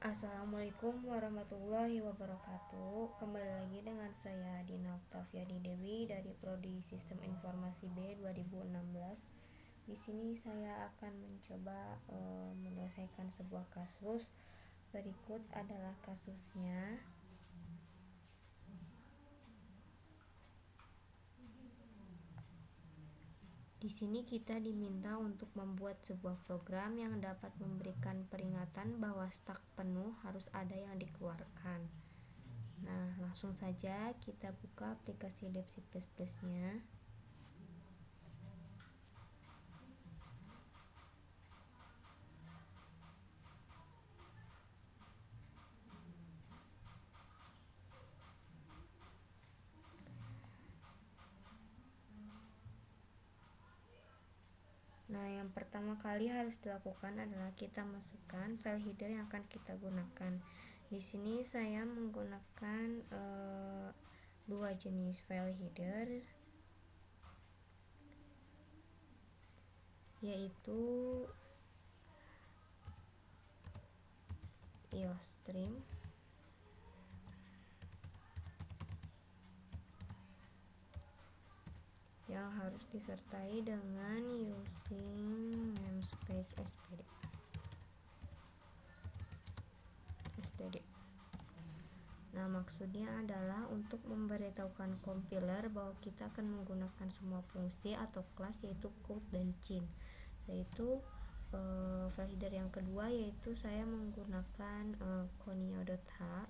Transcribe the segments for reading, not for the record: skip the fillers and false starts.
Assalamualaikum warahmatullahi wabarakatuh. Kembali lagi dengan saya Dina Oktaviani Dewi dari Prodi Sistem Informasi B 2016. Di sini saya akan mencoba menyelesaikan sebuah kasus. Berikut adalah kasusnya. Di sini kita diminta untuk membuat sebuah program yang dapat memberikan peringatan bahwa stak penuh harus ada yang dikeluarkan. Nah, langsung saja kita buka aplikasi Lab C++-nya. Nah, yang pertama kali harus dilakukan adalah kita masukkan file header yang akan kita gunakan. Di sini saya menggunakan dua jenis file header, yaitu IOStream yang harus disertai dengan using namespace std. Nah, maksudnya adalah untuk memberitahukan compiler bahwa kita akan menggunakan semua fungsi atau kelas, yaitu code dan chain. Yaitu file header yang kedua, yaitu saya menggunakan conio.h.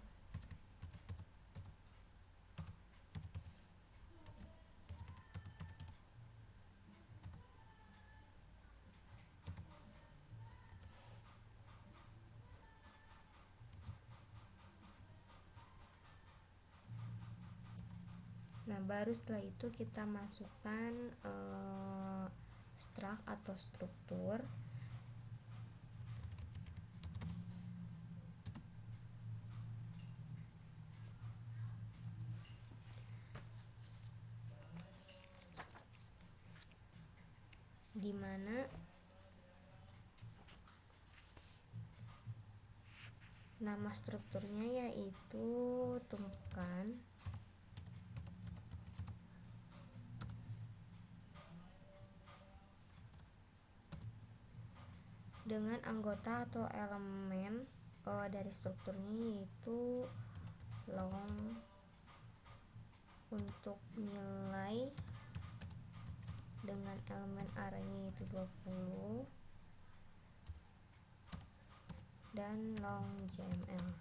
Nah, baru setelah itu kita masukkan struct atau struktur. Di mana nama strukturnya yaitu tumpukan dengan anggota atau elemen dari strukturnya yaitu long untuk nilai dengan elemen arraynya yaitu 20 dan long JML.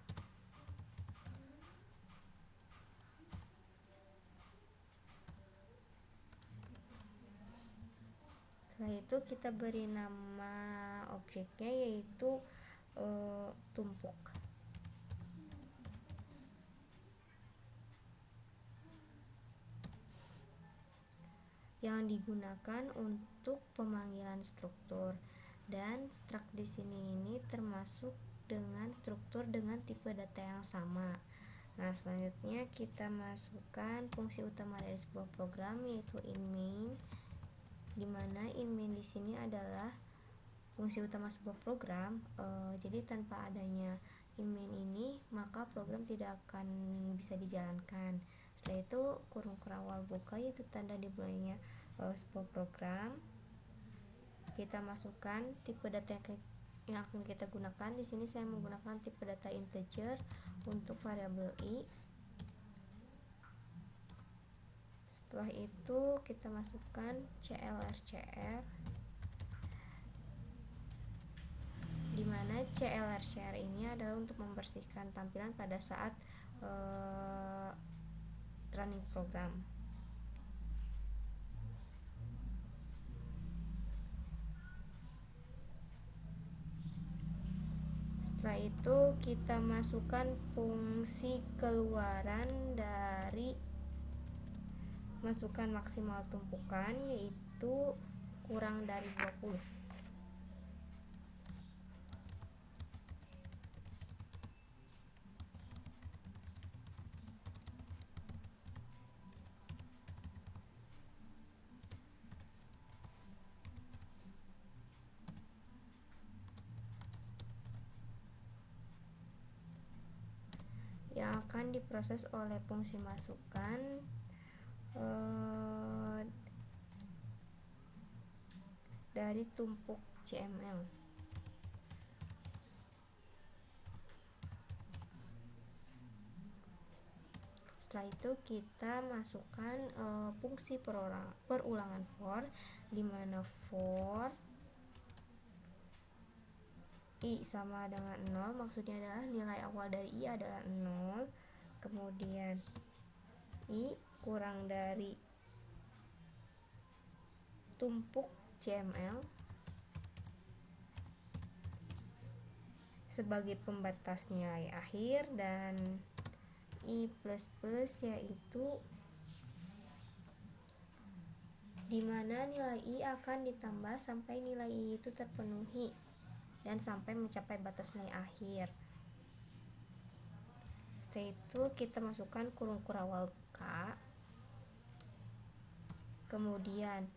Setelah itu kita beri nama objeknya yaitu tumpuk. Yang digunakan untuk pemanggilan struktur, dan struct di sini ini termasuk dengan struktur dengan tipe data yang sama. Nah, selanjutnya kita masukkan fungsi utama dari sebuah program yaitu inMain, di mana inMain di sini adalah fungsi utama sebuah program. Jadi tanpa adanya inMain ini maka program tidak akan bisa dijalankan. Setelah itu kurung awal buka yaitu tanda dimulainya sebuah program. Kita masukkan tipe data yang akan kita gunakan. Di sini saya menggunakan tipe data integer untuk variabel i. Setelah itu kita masukkan clrcr, di mana clrcr ini adalah untuk membersihkan tampilan pada saat running program. Setelah itu kita masukkan fungsi keluaran dari masukkan maksimal tumpukan yaitu kurang dari 20. akan diproses oleh fungsi masukan dari tumpuk CML. Setelah itu kita masukkan fungsi perulangan for, di mana for I sama dengan 0, maksudnya adalah nilai awal dari I adalah 0, kemudian I kurang dari tumpuk CML sebagai pembatas nilai akhir, dan I++ yaitu dimana nilai I akan ditambah sampai nilai I itu terpenuhi dan sampai mencapai batas nilai akhir. Setelah itu kita masukkan kurung kurawal buka, kemudian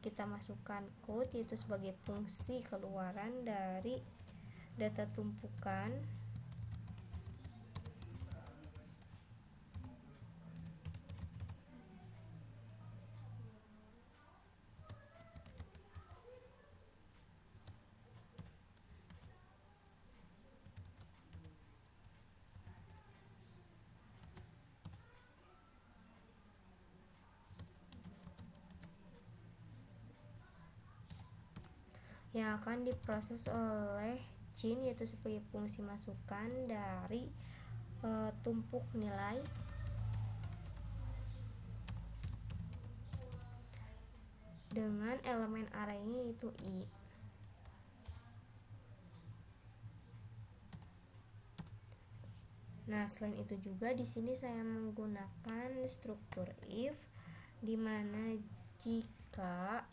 kita masukkan code yaitu sebagai fungsi keluaran dari data tumpukan. Yang akan diproses oleh Cin yaitu sebagai fungsi masukan dari tumpuk nilai dengan elemen arraynya yaitu I. Nah, selain itu juga di sini saya menggunakan struktur if, di mana jika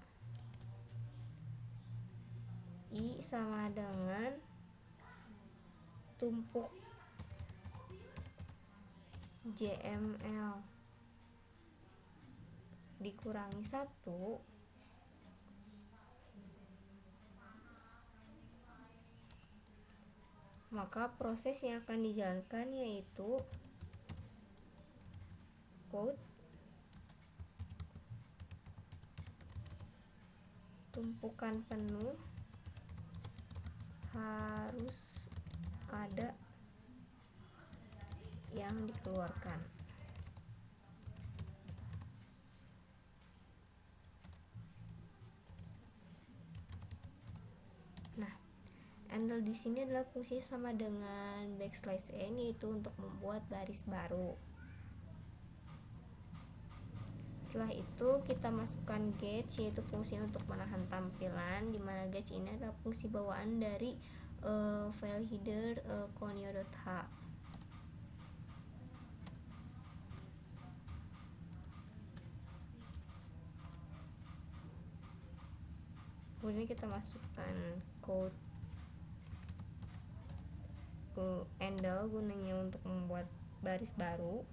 I sama dengan tumpuk JML dikurangi 1, maka proses yang akan dijalankan yaitu code tumpukan penuh harus ada yang dikeluarkan. Nah, handle di sini adalah fungsinya sama dengan backslash n, yaitu untuk membuat baris baru. Setelah itu kita masukkan gauge yaitu fungsi untuk menahan tampilan, di mana gauge ini adalah fungsi bawaan dari file header conio.h. Kemudian kita masukkan code handle gunanya untuk membuat baris baru.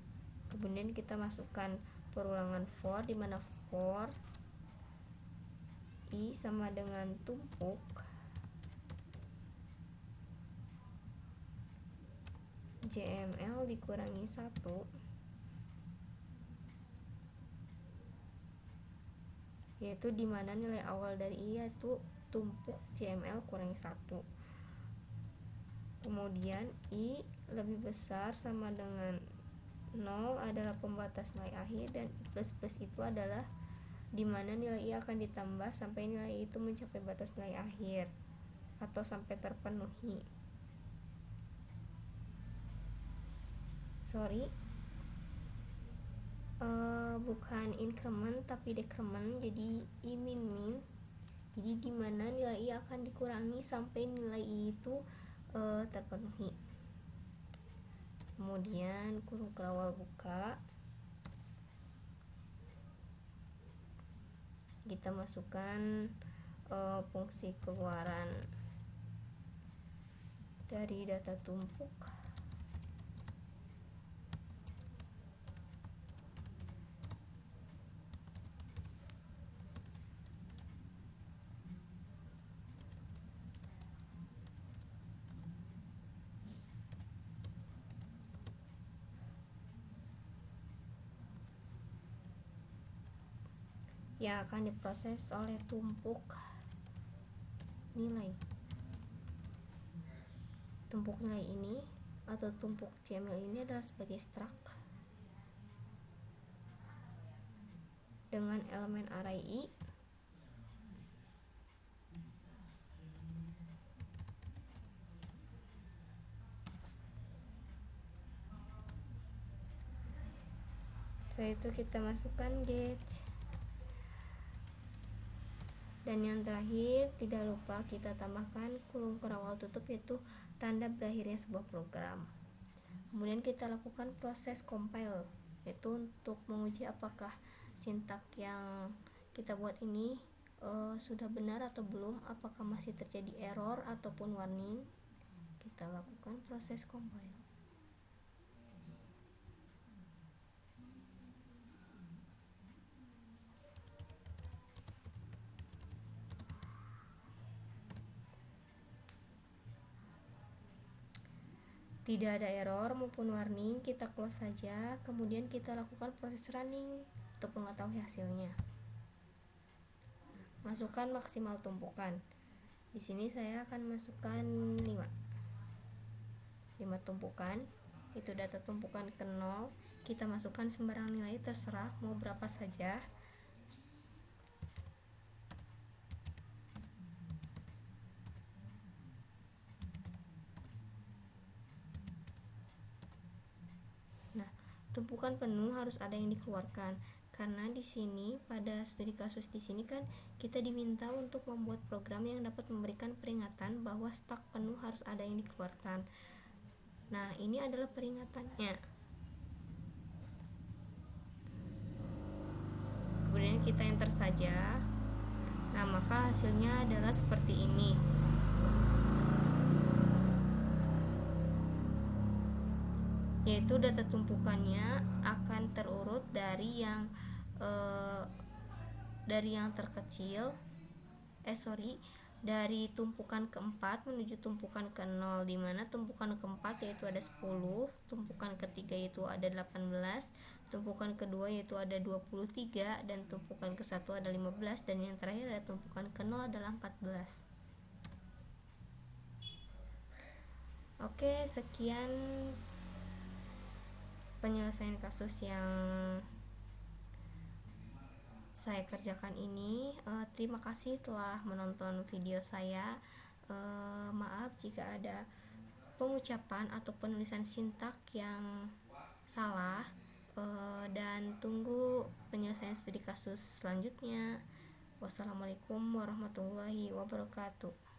Kemudian kita masukkan perulangan for, di mana for I sama dengan tumpuk JML dikurangi 1, yaitu dimana nilai awal dari I yaitu tumpuk JML kurangi 1. Kemudian I lebih besar sama dengan 0 adalah pembatas nilai akhir, dan I++ itu adalah dimana nilai I akan ditambah sampai nilai I itu mencapai batas nilai akhir atau sampai terpenuhi. Bukan increment tapi decrement, jadi I min, jadi dimana nilai I akan dikurangi sampai nilai I itu terpenuhi. Kemudian kurung kerawal buka, kita masukkan fungsi keluaran dari data tumpuk. yang akan diproses oleh tumpuk nilai. Tumpuk nilai ini atau tumpuk CML ini adalah sebagai struct dengan elemen array I setelah itu kita masukkan get, dan yang terakhir tidak lupa kita tambahkan kurung kerawal tutup, yaitu tanda berakhirnya sebuah program. Kemudian kita lakukan proses compile, yaitu untuk menguji apakah sintak yang kita buat ini sudah benar atau belum, apakah masih terjadi error ataupun warning. Kita lakukan proses compile. Tidak ada error maupun warning, kita close saja. Kemudian kita lakukan proses running untuk mengetahui hasilnya. Masukkan maksimal tumpukan. Di sini saya akan masukkan 5 tumpukan. Itu data tumpukan ke 0. Kita masukkan sembarang nilai, terserah mau berapa saja. Nah, tumpukan penuh harus ada yang dikeluarkan, karena di sini pada studi kasus di sini kan kita diminta untuk membuat program yang dapat memberikan peringatan bahwa stak penuh harus ada yang dikeluarkan. Nah, ini adalah peringatannya. Kemudian kita enter saja. Nah, maka hasilnya adalah seperti ini. Yaitu data tumpukannya akan terurut dari yang terkecil, dari tumpukan keempat menuju tumpukan ke 0, di mana tumpukan keempat yaitu ada 10, tumpukan ketiga yaitu ada 18, tumpukan kedua yaitu ada 23, dan tumpukan ke 1 ada 15, dan yang terakhir ada tumpukan ke 0 adalah 14. Oke, sekian penyelesaian kasus yang saya kerjakan ini. Terima kasih telah menonton video saya. Maaf jika ada pengucapan atau penulisan sintak yang salah, dan tunggu penyelesaian studi kasus selanjutnya. Wassalamualaikum warahmatullahi wabarakatuh.